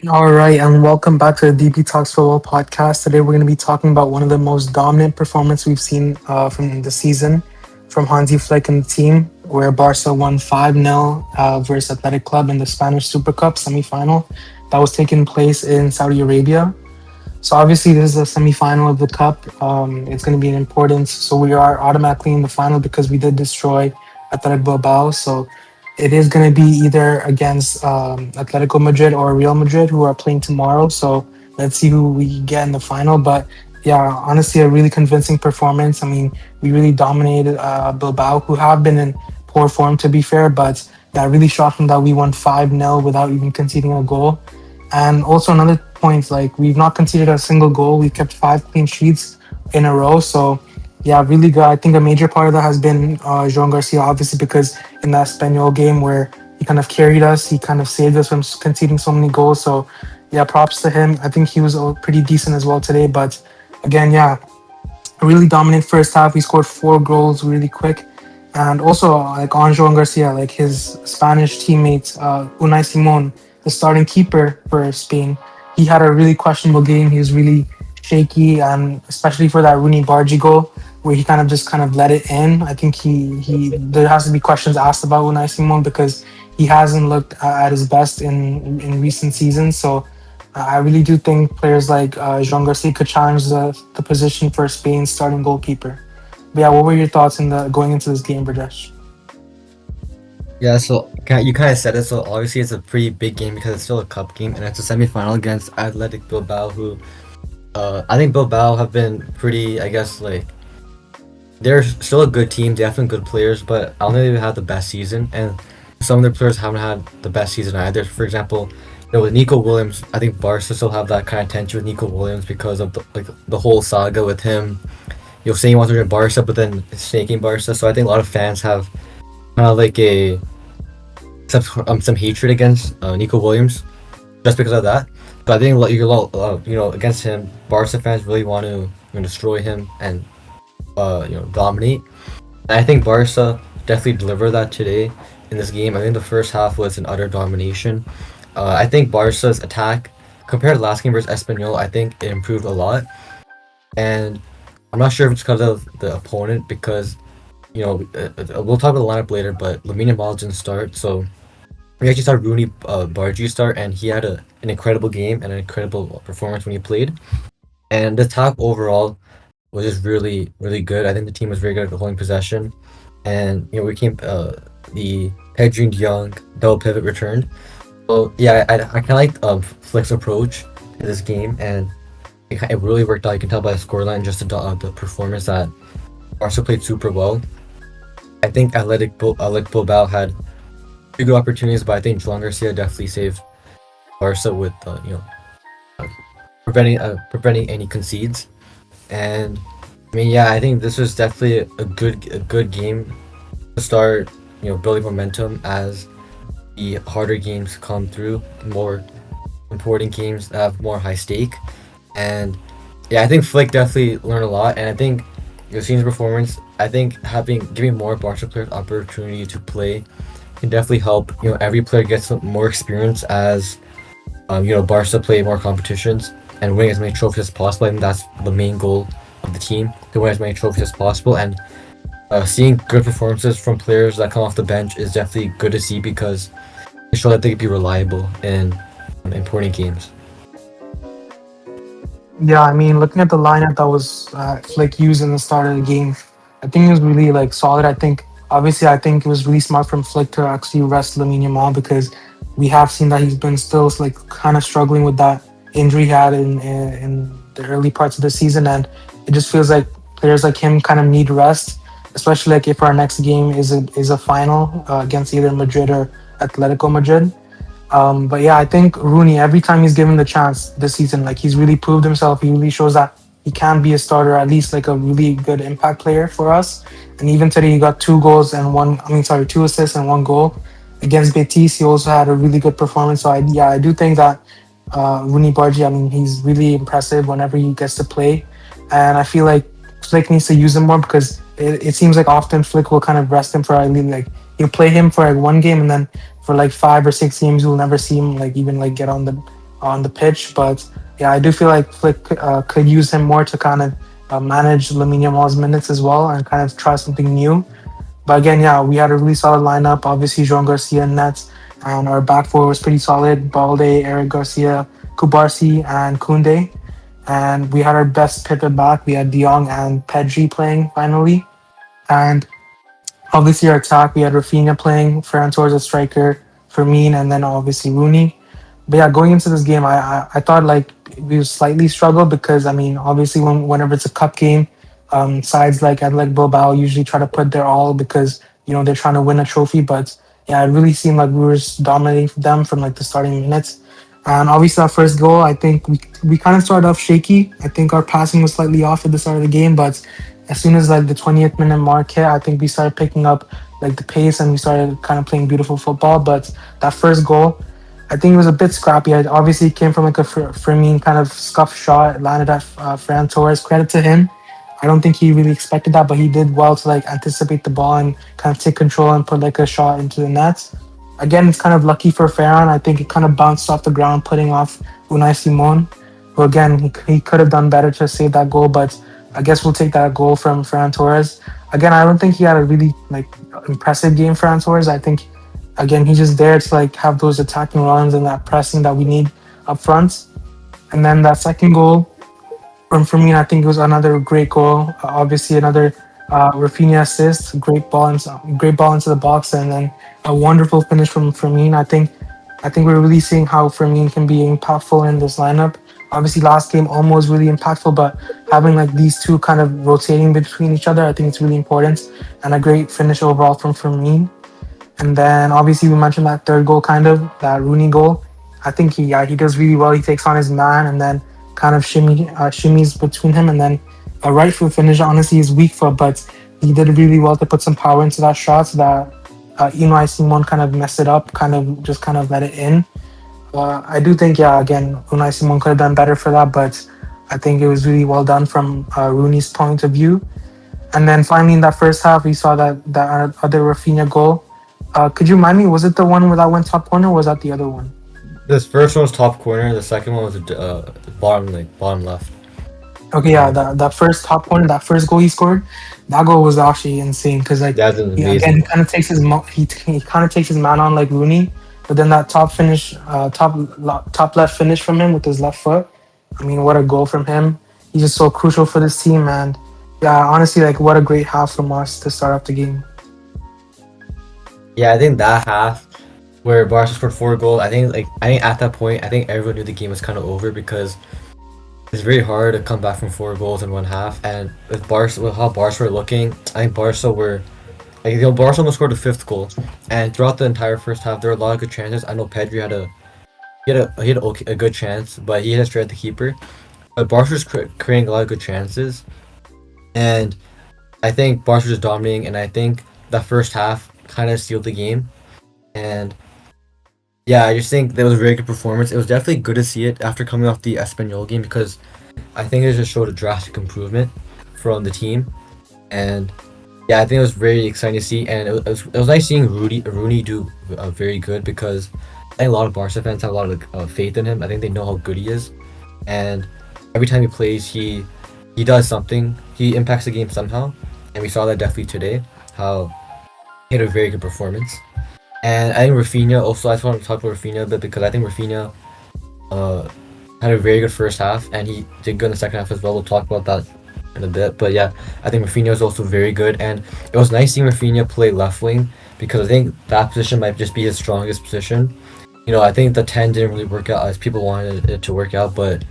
All right, and welcome back to the DBTalks Football Podcast. Today we're going to be talking about one of the most dominant performances we've seen from the season from Hansi Flick and the team, where Barca won 5-0 versus Athletic Club in the Spanish Supercup semi-final that was taking place in Saudi Arabia. So obviously this is a semi-final of the cup. It's going to be an importance. So we are automatically in the final because we did destroy Athletic Bilbao. So it is going to be either against Atletico Madrid or Real Madrid, who are playing tomorrow. So let's see who we get in the final. But yeah, honestly, a really convincing performance. I mean, we really dominated Bilbao, who have been in poor form to be fair. But that really shocked me that we won 5-0 without even conceding a goal. And also another point, like we've not conceded a single goal. We kept 5 clean sheets in a row. So yeah, really good. I think a major part of that has been Joan Garcia, obviously, because in that Espanyol game where he kind of carried us, he kind of saved us from conceding so many goals. So yeah, props to him. I think he was pretty decent as well today. But again, yeah, a really dominant first half. We scored 4 goals really quick. And also, like Anjo Garcia, like his Spanish teammate, Unai Simon, the starting keeper for Spain, he had a really questionable game. He was really shaky, and especially for that Roony Bardghji goal, where he kind of let it in. I think he there has to be questions asked about Unai Simon because he hasn't looked at his best in recent seasons. So I really do think players like Jean Garcia could challenge the position for Spain's starting goalkeeper. But yeah, what were your thoughts in the going into this game, Brajesh? Yeah, so you kind of said it. So obviously it's a pretty big game because it's still a cup game and it's a semi-final against Athletic Bilbao, who I think Bilbao have been pretty. I guess like they're still a good team. They have some good players, but I don't think they've had the best season, and some of their players haven't had the best season either. For example, with Nico Williams, I think Barca still have that kind of tension with Nico Williams because of the whole saga with him. Saying he wants to join Barca, but then snaking Barca. So I think a lot of fans have kind of like some hatred against Nico Williams just because of that. So I think against him, Barca fans really want to destroy him and dominate. And I think Barca definitely delivered that today in this game. I think the first half was an utter domination. I think Barca's attack compared to last game versus Espanyol, I think it improved a lot. And I'm not sure if it's because of the opponent because we'll talk about the lineup later, but Lamine Yamal didn't start, so we actually saw Roony Bardghji start, and he had an incredible game and an incredible performance when he played. And the attack overall was just really, really good. I think the team was very good at holding possession, and we came the Pedri and Young double pivot returned. So yeah, I kind of like Flick's approach to this game, and it really worked out. You can tell by the scoreline, just the performance that Barca played super well. I think Bilbao had few good opportunities, but I think Joan Garcia definitely saved Barca with preventing any concedes. And I mean, yeah, I think this was definitely a good game to start building momentum as the harder games come through, more important games that have more high stake. And yeah, I think Flick definitely learned a lot, and I think your team's performance, I think giving more Barca players opportunity to play can definitely help. Every player gets some more experience as Barca play more competitions and win as many trophies as possible. I think that's the main goal of the team, to win as many trophies as possible. And seeing good performances from players that come off the bench is definitely good to see because it shows that they can be reliable in important games. Yeah, I mean, looking at the lineup that was Flick used in the start of the game, I think it was really like solid. I think it was really smart from Flick to actually rest Lamine Yamal because we have seen that he's been still like kind of struggling with that injury he had in the early parts of the season, and it just feels like players like him kind of need rest, especially like if our next game is a final against either Madrid or Atletico Madrid. But yeah, I think Rooney, every time he's given the chance this season, like he's really proved himself. He really shows that he can be a starter, at least like a really good impact player for us. And even today, he got 2 goals and 2 assists and 1 goal against Betis. He also had a really good performance. So I do think that Roony Bardghji, I mean, he's really impressive whenever he gets to play, and I feel like Flick needs to use him more because it seems like often Flick will kind of rest him for I mean like he'll play him for like one game and then for like 5 or 6 games you'll never see him like even like get on on the pitch. But yeah, I do feel like Flick could use him more to kind of manage Lamine Yamal's minutes as well and kind of try something new. But again, yeah, we had a really solid lineup. Obviously, Joan Garcia in nets, and our back four was pretty solid. Balde, Eric Garcia, Kubarsi, and Kunde. And we had our best pivot back. We had De Jong and Pedri playing finally. And obviously, our attack, we had Raphinha playing, Ferran Torres a striker, Fermin, and then obviously Rooney. But yeah, going into this game, I thought like we would slightly struggle because I mean, obviously, whenever it's a cup game, sides like Bilbao usually try to put their all because they're trying to win a trophy. But yeah, it really seemed like we were just dominating them from like the starting minutes. And obviously, our first goal, I think we kind of started off shaky. I think our passing was slightly off at the start of the game, but as soon as like the 20th minute mark hit, I think we started picking up like the pace and we started kind of playing beautiful football. But that first goal, I think it was a bit scrappy. It obviously came from like a Fermin kind of scuff shot. It landed at Ferran Torres. Credit to him. I don't think he really expected that, but he did well to like anticipate the ball and kind of take control and put like a shot into the net. Again, it's kind of lucky for Ferran. I think it kind of bounced off the ground, putting off Unai Simon, who again he could have done better to save that goal, but I guess we'll take that goal from Ferran Torres. Again, I don't think he had a really like impressive game, Ferran Torres. I think again he's just there to like have those attacking runs and that pressing that we need up front. And then that second goal for me, I think it was another great goal. Obviously, another Raphinha assist, great ball into the box, and then a wonderful finish from Fermin. I think we're really seeing how Fermin can be impactful in this lineup. Obviously, last game almost really impactful, but having like these two kind of rotating between each other, I think it's really important. And a great finish overall from Fermin. And then obviously we mentioned that third goal, kind of that Rooney goal. I think he does really well. He takes on his man and then kind of shimmies between him, and then a right foot finish. Honestly, is weak foot, but he did really well to put some power into that shot so that Unai Simon kind of messed it up, kind of let it in. I do think, yeah, again, Unai Simon could have done better for that, but I think it was really well done from Rooney's point of view. And then finally in that first half, we saw that other Raphinha goal. Could you remind me, was it the one where that went top corner, or was that the other one? This first one was top corner. The second one was bottom left. Okay, yeah, that first top corner, that first goal he scored, that goal was actually insane because like That's again amazing. he kind of takes he kind of takes his man on like Rooney, but then that top left finish from him with his left foot. I mean, what a goal from him! He's just so crucial for this team, and yeah, honestly, like what a great half from us to start off the game. Yeah, I think that half where Barca scored 4 goals. I think at that point, I think everyone knew the game was kind of over because it's very hard to come back from 4 goals in one half. And with how Barca were looking, I think Barca almost scored the 5th goal. And throughout the entire first half, there were a lot of good chances. I know Pedri had a good chance, but he hit it straight at the keeper. But Barca was creating a lot of good chances, and I think Barca was dominating. And I think that first half kind of sealed the game. And yeah, I just think that was a very good performance. It was definitely good to see it after coming off the Espanyol game because I think it just showed a drastic improvement from the team. And yeah, I think it was very exciting to see, and it was nice seeing Rooney do very good because I think a lot of Barca fans have a lot of faith in him. I think they know how good he is, and every time he plays, he does something. He impacts the game somehow, and we saw that definitely today. How he had a very good performance. And I think Raphinha also. I just want to talk about Raphinha a bit because I think Raphinha had a very good first half, and he did good in the second half as well. We'll talk about that in a bit. But yeah, I think Raphinha is also very good, and it was nice seeing Raphinha play left wing because I think that position might just be his strongest position. I think the 10 didn't really work out as people wanted it to work out, but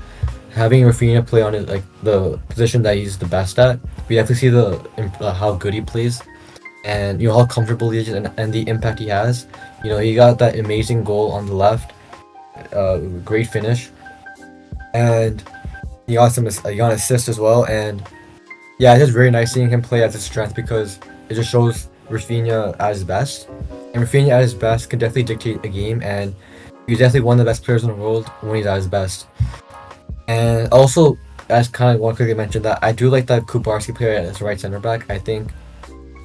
having Raphinha play on it like the position that he's the best at, we definitely see how good he plays, and how comfortable he is and the impact he has. He got that amazing goal on the left, great finish, and he got an assist as well. And yeah, it's just very nice seeing him play at his strength because it just shows Raphinha at his best. And Raphinha at his best can definitely dictate a game, and he's definitely one of the best players in the world when he's at his best. And also, as kind of one quickly mentioned, that I do like that Kubarski player as right center back. I think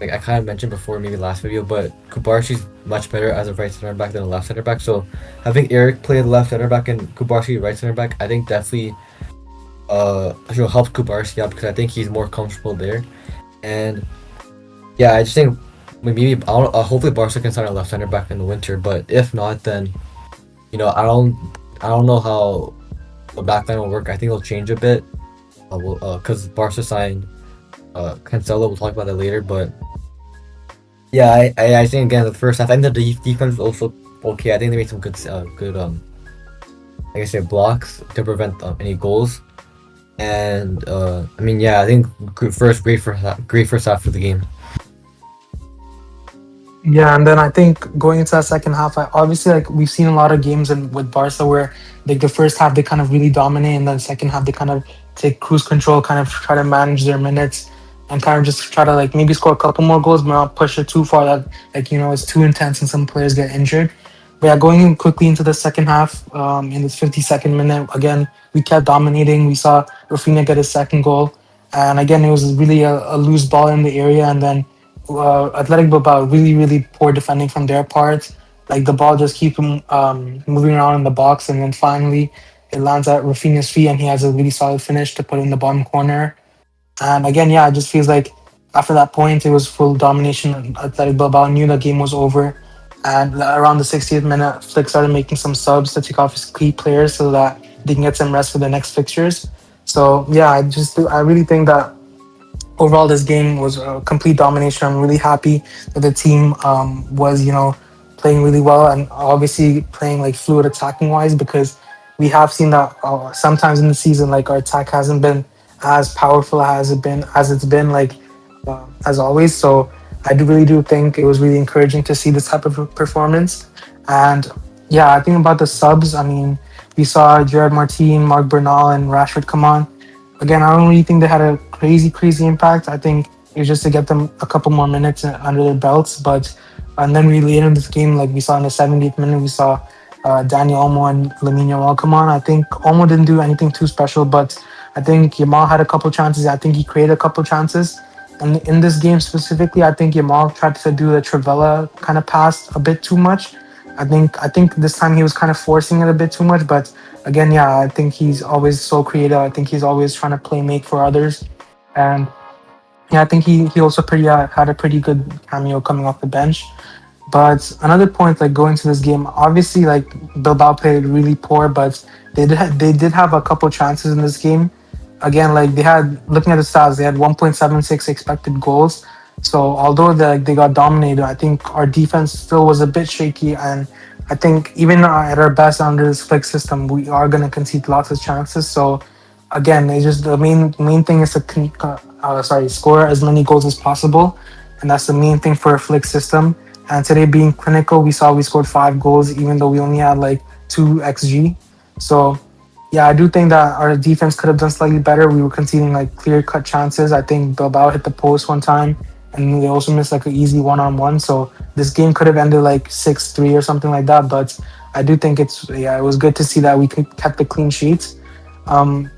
like I kind of mentioned before, maybe last video, but Kubarshi's much better as a right center back than a left center back. So having Eric play the left center back and Kubarshi right center back, I think definitely helps Kubarshi out because I think he's more comfortable there. And yeah, I just think maybe hopefully Barca can sign a left center back in the winter. But if not, then I don't know how the backline will work. I think it'll change a bit. Because Barca signed Cancelo. We'll talk about that later. But yeah, I think again the first half. I think the defense was also okay. I think they made some good like I said, blocks to prevent any goals. And I mean, yeah, I think great first half for the game. Yeah, and then I think going into that second half, obviously like we've seen a lot of games with Barca where like the first half they kind of really dominate, and then second half they kind of take cruise control, kind of try to manage their minutes, and kind of just try to like maybe score a couple more goals, but not push it too far that like it's too intense and some players get injured. But yeah, going in quickly into the second half, in the 52nd minute, again we kept dominating. We saw Raphinha get his second goal, and again it was really a loose ball in the area, and then Athletic Bilbao really poor defending from their part. Like the ball just keep him moving around in the box, and then finally it lands at Raphinha's feet, and he has a really solid finish to put in the bottom corner. And again, yeah, it just feels like after that point it was full domination. Athletic Bilbao knew the game was over, and around the 60th minute, Flick started making some subs to take off his key players so that they can get some rest for the next fixtures. So yeah, I really think that overall this game was a complete domination. I'm really happy that the team was playing really well, and obviously playing like fluid attacking wise, because we have seen that sometimes in the season like our attack hasn't been as powerful as it's been like as always. So I really do think it was really encouraging to see this type of performance. And yeah, I think about the subs, I mean, we saw Gerard Martin, Marc Bernal, and Rashford come on. Again, I don't really think they had a crazy impact. I think it was just to get them a couple more minutes under their belts. But and then we later in this game, like we saw in the 70th minute, we saw Daniel Olmo and Lamine Yamal come on. I think Olmo didn't do anything too special, but I think Yamal had a couple chances. I think he created a couple chances. And in this game specifically, I think Yamal tried to do the Trivela kind of pass a bit too much. I think this time he was kind of forcing it a bit too much, but again, yeah, I think he's always so creative. I think he's always trying to play make for others, and yeah, I think he also had a pretty good cameo coming off the bench. But another point, like going to this game, obviously, like Bilbao played really poor, but they did have a couple chances in this game. Again, like they had looking at the stats, they had 1.76 expected goals. So although they got dominated, I think our defense still was a bit shaky, and I think even at our best under this Flick system, we are going to concede lots of chances. So again, it's just the main thing is to score as many goals as possible, and that's the main thing for a Flick system. And today being clinical, we saw we scored 5 goals, even though we only had like 2 xg. So yeah, I do think that our defense could have done slightly better. We were conceding like clear cut chances. I think Bilbao hit the post one time, and they also missed like an easy one-on-one. So this game could have ended like 6-3 or something like that. But I do think it was good to see that we kept the clean sheets. Um,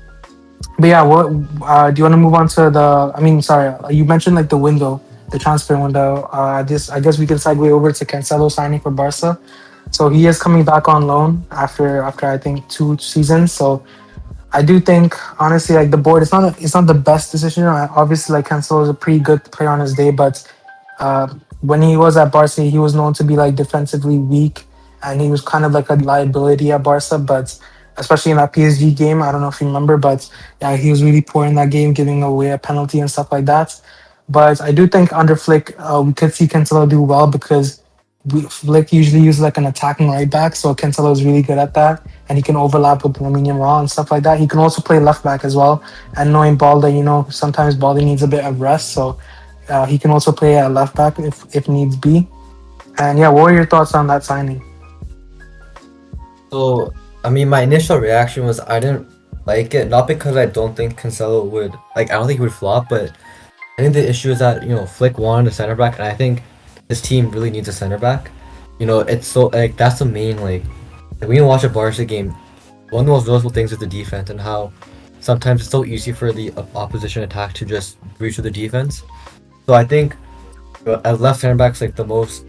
but yeah, what do you want to move on to the? I mean, sorry, you mentioned like the window, the transfer window. I guess we can segue over to Cancelo signing for Barca. So he is coming back on loan after I think 2 seasons. So I do think honestly, like the board, it's not the best decision. Obviously, like Cancelo is a pretty good player on his day, but when he was at Barca, he was known to be like defensively weak, and he was kind of like a liability at Barca. But especially in that PSG game, I don't know if you remember, but yeah, he was really poor in that game, giving away a penalty and stuff like that. But I do think under Flick, we could see Cancelo do well because Flick usually uses like an attacking right back, so Cancelo is really good at that, and he can overlap with Lamine Yamal and stuff like that. He can also play left back as well. And knowing Balde, sometimes Balde needs a bit of rest, so he can also play at left back if needs be. And yeah, what were your thoughts on that signing? So I mean, my initial reaction was I didn't like it, not because I don't think Cancelo would like. I don't think he would flop, but I think the issue is that Flick wanted a center back, and I think this team really needs a center back. It's so like that's the main like when you watch a Barca game, one of the most noticeable things is the defense and how sometimes it's so easy for the opposition attack to just breach with the defense. So I think As left center backs, like the most,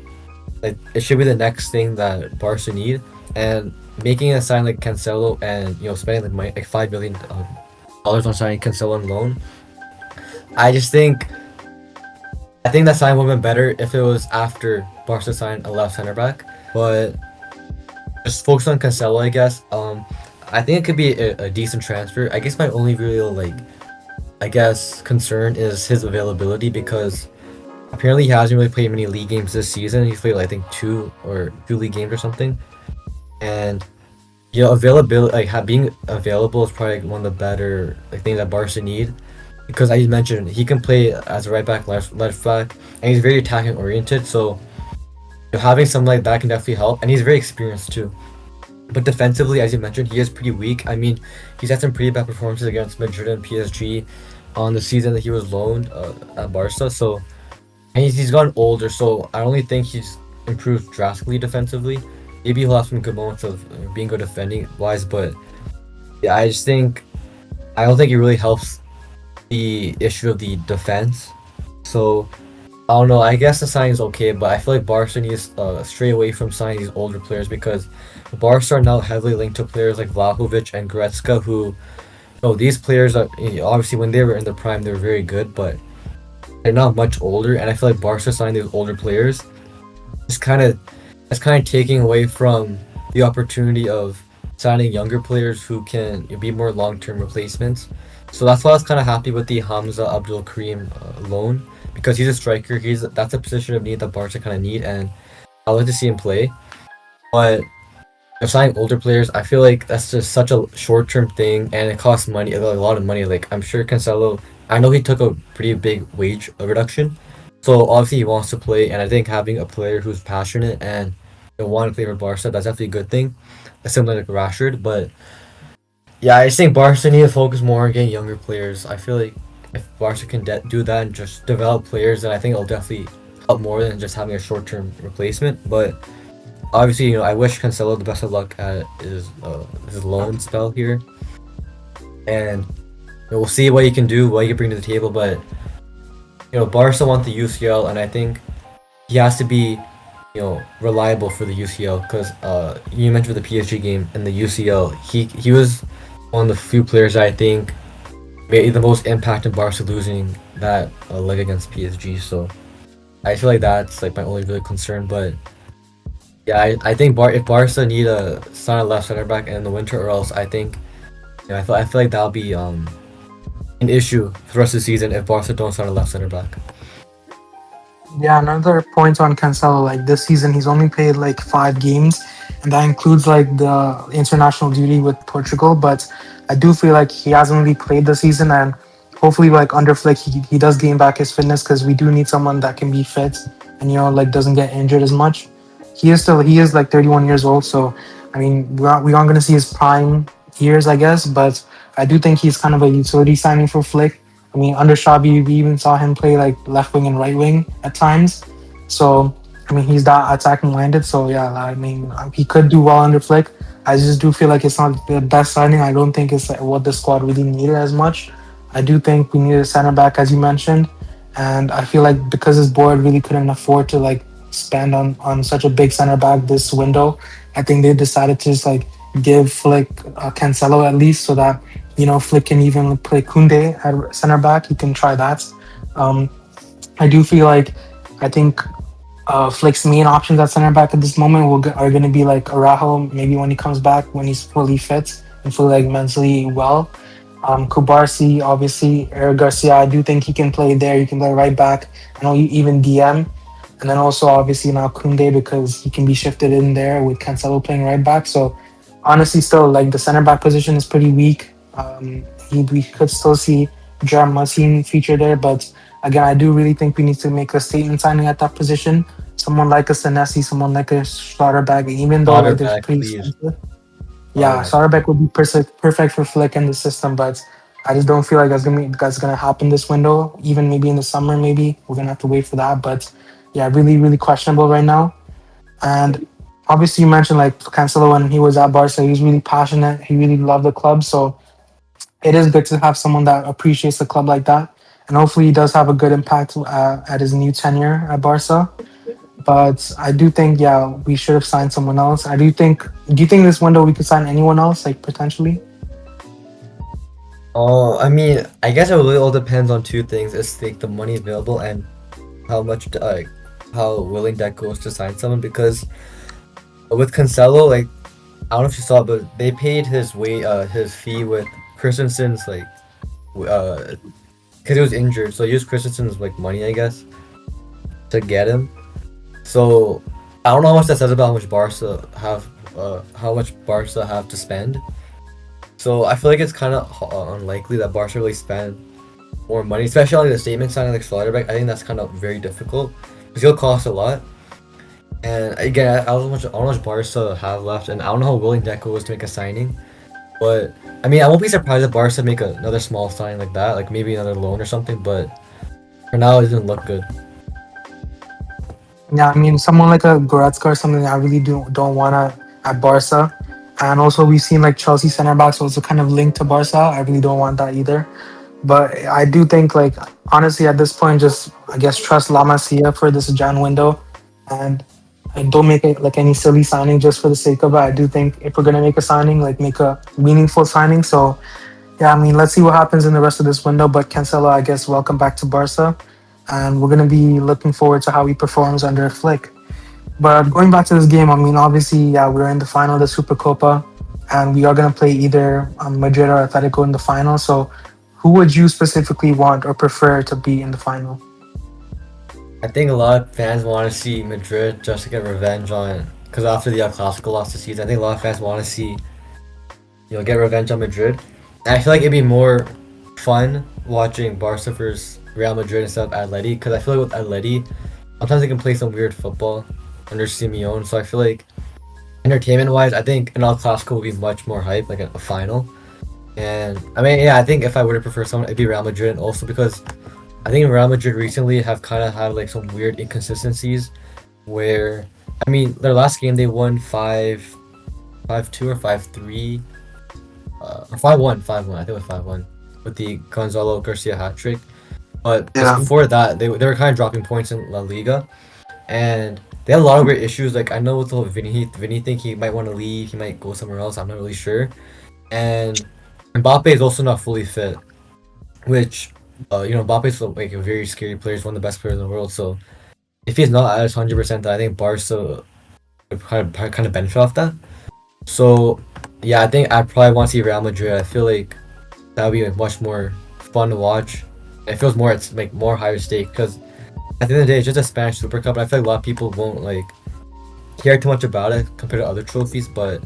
like it should be the next thing that Barca need, and making a sign like Cancelo and spending like 5 million dollars on signing Cancelo on loan. I just think I think that sign would have been better if it was after Barca signed a left center back, but just focus on Cancelo, I guess. I think it could be a decent transfer. I guess my only real I guess concern is his availability because apparently he hasn't really played many league games this season. He's played I think two league games or something, and availability being available is probably one of the better things that Barca need because as you mentioned he can play as a right back, left back, and he's very attacking oriented. So having something like that can definitely help, and he's very experienced too. But defensively, as you mentioned, he is pretty weak. I mean, he's had some pretty bad performances against Madrid and PSG on the season that he was loaned at Barca. So, and he's gotten older, so I only think he's improved drastically defensively. Maybe he'll have some good moments of being good defending wise, but yeah, I don't think it really helps the issue of the defense. So I don't know. I guess the signing is okay, but I feel like Barca needs stray away from signing these older players because Barca are now heavily linked to players like Vlahovic and Goretzka, who, these players are obviously when they were in their prime they were very good, but they're not much older, and I feel like Barca signing these older players is kind of taking away from the opportunity of signing younger players who can be more long-term replacements. So that's why I was kind of happy with the Hamza Abdul Karim loan because he's a striker. That's a position of need that Barca kind of need, and I like to see him play. But if signing older players, I feel like that's just such a short-term thing, and it costs money, a lot of money. Like I'm sure Cancelo, I know he took a pretty big wage reduction, so obviously he wants to play, and I think having a player who's passionate and want to play for Barca, that's definitely a good thing. Similar like Rashford, but yeah, I just think Barca need to focus more on getting younger players. I feel like if Barca can do that and just develop players, then I think it'll definitely help more than just having a short-term replacement. But obviously, I wish Cancelo the best of luck at his loan spell here, and we'll see what he can do, what he can bring to the table. But Barca want the UCL, and I think he has to be reliable for the UCL because you mentioned the PSG game in the UCL, he was one of the few players that I think made the most impact in Barca losing that leg against PSG. So I feel like that's my only really concern. But yeah, I think if Barca need a sign a left center back in the winter, or else I think I feel like that'll be an issue for the rest of the season if Barca don't sign a left center back. Yeah, another point on Cancelo, like this season, he's only played like 5 games, and that includes like the international duty with Portugal. But I do feel like he hasn't really played the season, and hopefully, like under Flick, he does gain back his fitness because we do need someone that can be fit and like doesn't get injured as much. He is like 31 years old, so I mean we aren't gonna see his prime years, I guess, but I do think he's kind of a utility signing for Flick. I mean, under Xabi, we even saw him play like left wing and right wing at times. So, I mean, he's that attacking minded. So, yeah, I mean, he could do well under Flick. I just do feel like it's not the best signing. I don't think it's what the squad really needed as much. I do think we needed a center back, as you mentioned. And I feel like because his board really couldn't afford to like spend on such a big center back this window, I think they decided to just like give Flick Cancelo at least so that Flick can even play Kunde at center back. He can try that. Um, I do feel like I think Flick's main options at center back at this moment are going to be like Araujo, maybe when he comes back, when he's fully fit and fully like mentally well. Kubarsi, obviously, Eric Garcia, I do think he can play there. He can play right back. I know even DM. And then also, obviously, now Kunde because he can be shifted in there with Cancelo playing right back. So, honestly, still, like the center back position is pretty weak. We could still see Jerem Masin feature there, but again, I do really think we need to make a statement signing at that position. Someone like a Senesi, someone like a Schlotterbeck, even though like they're Back, pretty please. expensive. Yeah, Schlotterbeck would be perfect for Flick in the system, but I just don't feel like that's gonna happen this window. Even maybe in the summer, maybe we're gonna have to wait for that. But yeah, really, really questionable right now. And obviously, you mentioned like Cancelo when he was at Barca, he was really passionate. He really loved the club, so it is good to have someone that appreciates the club like that. and hopefully he does have a good impact at his new tenure at Barca. But I do think, yeah, we should have signed someone else. I do think. Do you think this window we could sign anyone else, like potentially? Oh, I mean, I guess it really all depends on two things: it's like the money available and how much how willing Deco is to sign someone. Because with Cancelo, like I don't know if you saw, but they paid his fee with Christensen's because he was injured, so they used Christensen's like money, I guess, to get him. So I don't know how much that says about how much Barca have to spend. So I feel like it's kind of unlikely that Barca really spend more money, especially on like, the statement signing like Schlotterbeck. I think that's kind of very difficult because he'll cost a lot. And again, I don't know how much Barca have left, and I don't know how willing Deco is to make a signing. But I mean, I won't be surprised if Barca make another small signing like that, like maybe another loan or something. But for now, it doesn't look good. Yeah, I mean, someone like a Goretzka or something, I really don't want to at Barca. And also, we've seen like Chelsea center backs also kind of linked to Barca. I really don't want that either. But I do think, like, honestly, at this point, just I guess trust La Masia for this Jan window, and don't make it like any silly signing just for the sake of it. I do think if we're gonna make a signing, like make a meaningful signing. So yeah, I mean, let's see what happens in the rest of this window. But Cancelo, I guess, welcome back to Barca, and we're gonna be looking forward to how he performs under Flick. But going back to this game, I mean, obviously, yeah, we're in the final of the Supercopa, and we are going to play either Madrid or Atletico in the final. So, who would you specifically want or prefer to be in the final? I think a lot of fans want to see Madrid just to get revenge on, because after the El Clasico lost the season, I think a lot of fans want to see, get revenge on Madrid. And I feel like it'd be more fun watching Barca versus Real Madrid instead of Atleti, because I feel like with Atleti, sometimes they can play some weird football under Simeone. So I feel like entertainment-wise, I think an El Clasico would be much more hype, like a final. And I mean, yeah, I think if I were to prefer someone, it'd be Real Madrid, and also because I think Real Madrid recently have kind of had like some weird inconsistencies where, I mean, their last game they won 5-2 or 5-3, or 5-1, 5-1. I think it was 5-1 with the Gonzalo Garcia hat trick. But just before that, they were kind of dropping points in La Liga, and they had a lot of weird issues. Like I know with the whole Vinny thing, he might want to leave, he might go somewhere else. I'm not really sure. And Mbappe is also not fully fit, which Mbappe is like a very scary player. He's one of the best players in the world. So if he's not at his 100%, I think Barca would kind of benefit off that. So yeah, I think I'd probably want to see Real Madrid. I feel like that would be like, much more fun to watch. It feels more, it's like more higher stake, because at the end of the day, it's just a Spanish Super Cup. And I feel like a lot of people won't like care too much about it compared to other trophies. But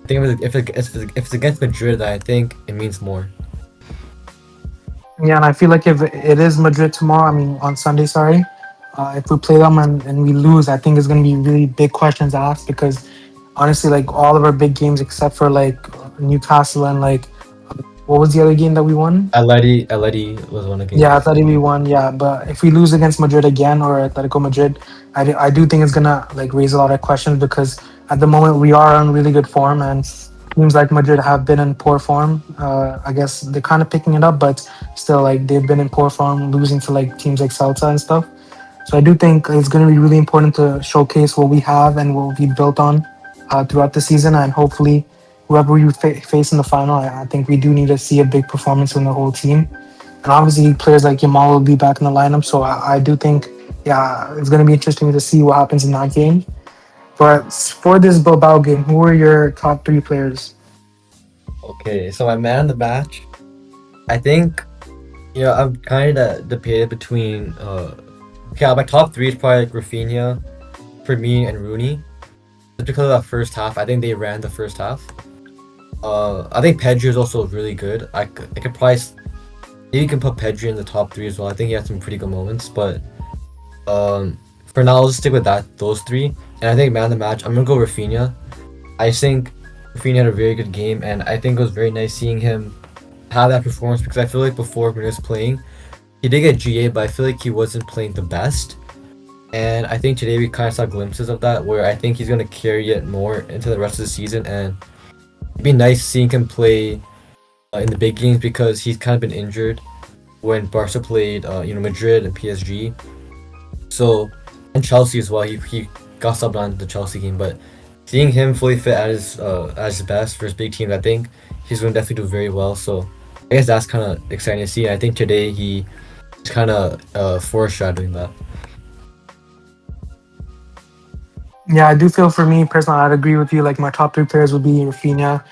I think if it's against Madrid, then I think it means more. Yeah, and I feel like if it is Madrid tomorrow, I mean on Sunday, sorry, if we play them and we lose, I think it's going to be really big questions asked, because honestly, like all of our big games except for like Newcastle and like what was the other game that we won? Atleti was one again. Yeah, Atleti we won. Yeah, but if we lose against Madrid again or Atletico Madrid, I do think it's gonna like raise a lot of questions, because at the moment we are on really good form, and teams like Madrid have been in poor form. I guess they're kind of picking it up, but still, like they've been in poor form, losing to like teams like Celta and stuff. So I do think it's going to be really important to showcase what we have and what we built on throughout the season, and hopefully whoever we face in the final, I think we do need to see a big performance from the whole team. And obviously players like Yamal will be back in the lineup, so I do think, yeah, it's going to be interesting to see what happens in that game. But for this Bilbao game, who are your top three players? Okay, so my man of the match, I think, I'm kind of debated between, my top three is probably like Raphinha, Fermin, and Roony. Just because of that first half, I think they ran the first half. I think Pedri is also really good. I could probably, maybe you can put Pedri in the top three as well. I think he had some pretty good moments, but for now, I'll just stick with those three. And I think man of the match, I'm gonna go Raphinha. I think Raphinha had a very good game, and I think it was very nice seeing him have that performance, because I feel like before when he was playing, he did get GA, but I feel like he wasn't playing the best. And I think today we kind of saw glimpses of that, where I think he's gonna carry it more into the rest of the season, and it'd be nice seeing him play in the big games, because he's kind of been injured. when Barca played Madrid and PSG. So and Chelsea as well. He got subbed on the Chelsea game, but seeing him fully fit at his best for his big team, I think he's going to definitely do very well. So I guess that's kind of exciting to see. I think today he's kind of foreshadowing that. Yeah, I do feel for me personally, I'd agree with you. Like my top three players would be Raphinha,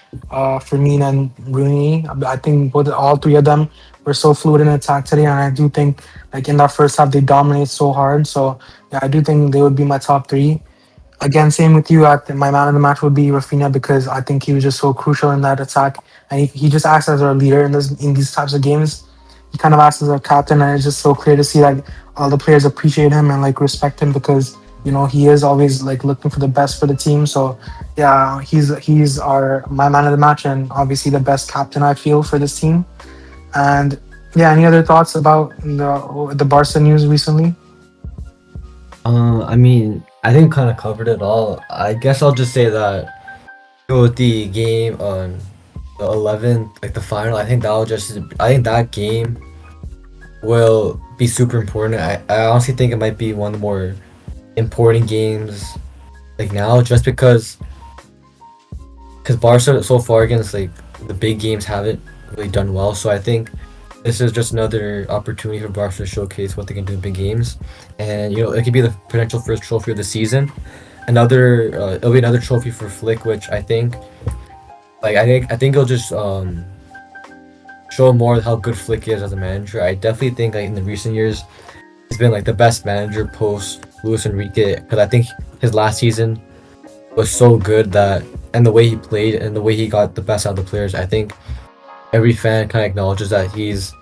Fermin, and Rooney. I think both all three of them were so fluid in attack today, and I do think like in that first half they dominate so hard. So yeah, I do think they would be my top three. Again, same with you. My man of the match would be Rafinha because I think he was just so crucial in that attack, and he just acts as our leader in these types of games. He kind of acts as our captain, and it's just so clear to see like all the players appreciate him and like respect him because he is always like looking for the best for the team. So yeah, he's our my man of the match and obviously the best captain I feel for this team. And yeah, any other thoughts about the Barca news recently? I mean, I think kind of covered it all. I guess I'll just say that with the game on the 11th, like the final, I think that game will be super important. I honestly think it might be one of the more important games like now, just because Barca so far against like the big games haven't really done well. So I think this is just another opportunity for Barca to showcase what they can do in big games, and it could be the potential first trophy of the season. It'll be another trophy for Flick, which I think it'll just show more how good Flick is as a manager. I definitely think like in the recent years he's been like the best manager post Luis Enrique, because I think his last season was so good that, and the way he played and the way he got the best out of the players, I think every fan kind of acknowledges that he's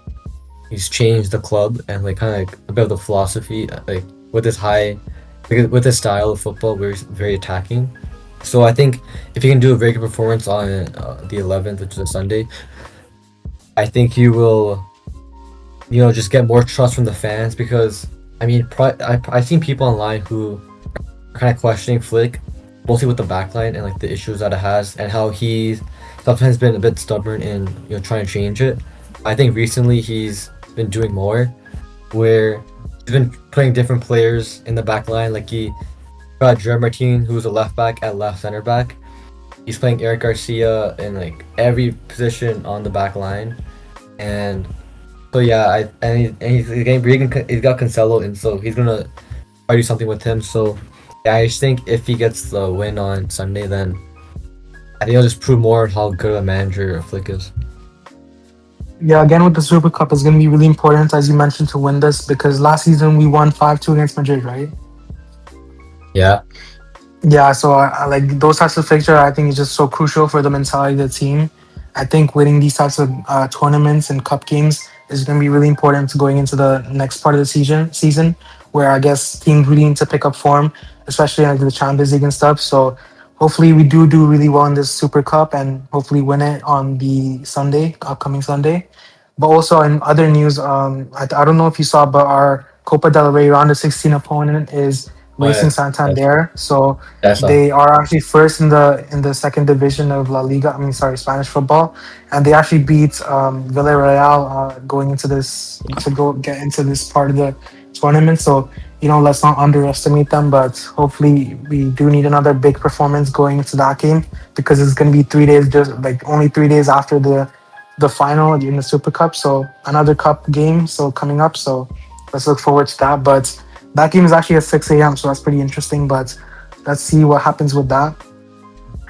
changed the club and like kind of like a bit of the philosophy like with his style of football where he's very attacking. So I think if he can do a very good performance on the 11th, which is a Sunday, I think he will just get more trust from the fans, because I mean I've seen people online who are kind of questioning Flick mostly with the backline and like the issues that it has, and how he's sometimes been a bit stubborn in trying to change it. I think recently he's been doing more, where he's been putting different players in the back line. Like he got Gerard Martin, who's a left back, at left center back. He's playing Eric Garcia in like every position on the back line, and so yeah, he's got Cancelo, and so he's gonna try to do something with him. So yeah, I just think if he gets the win on Sunday, then I think he'll just prove more how good of a manager Flick is. Yeah, again with the Super Cup, it's going to be really important, as you mentioned, to win this because last season we won 5-2 against Madrid, right? Yeah. Yeah, so I like those types of fixture. I think is just so crucial for the mentality of the team. I think winning these types of tournaments and cup games is going to be really important to going into the next part of the season, where I guess teams really need to pick up form, especially like the Champions League and stuff. So hopefully we do really well in this Super Cup and hopefully win it on the upcoming Sunday. But also in other news, I don't know if you saw, but our Copa del Rey round of 16 opponent is Oh Racing yes, yes, Santander. So that's they are actually first in the second division of La Liga. I mean, sorry, Spanish football, and they actually beat Villarreal going into this to go get into this part of the tournament. So let's not underestimate them. But hopefully, we do need another big performance going into that game because it's going to be 3 days, just like only 3 days after the final in the Super Cup. So another cup game so coming up. So let's look forward to that. But that game is actually at 6 a.m. So that's pretty interesting. But let's see what happens with that.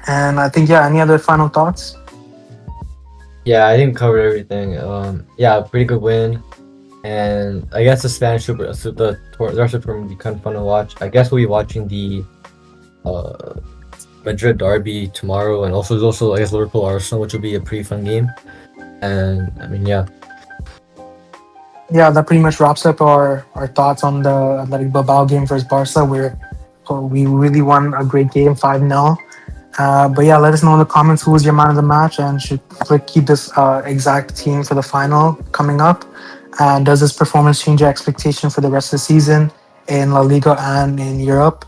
And I think yeah. Any other final thoughts? Yeah, I think we covered everything. Yeah, pretty good win, and I guess the rest of the tournament will be kind of fun to watch. I guess we'll be watching the uh Madrid derby tomorrow, and also there's also I guess Liverpool Arsenal, which will be a pretty fun game. And I mean, yeah, Yeah, that pretty much wraps up our thoughts on the Athletic Bilbao game versus Barca, where we really won a great game 5-0. But yeah, let us know in the comments who was your man of the match and should Flick keep this exact team for the final coming up. And does this performance change your expectation for the rest of the season in La Liga and in Europe?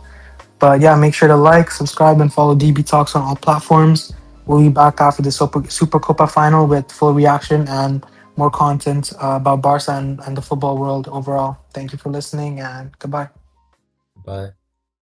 But yeah, make sure to like, subscribe, and follow DB Talks on all platforms. We'll be back after the Supercopa final with full reaction and more content about Barca and the football world overall. Thank you for listening, and goodbye. Bye.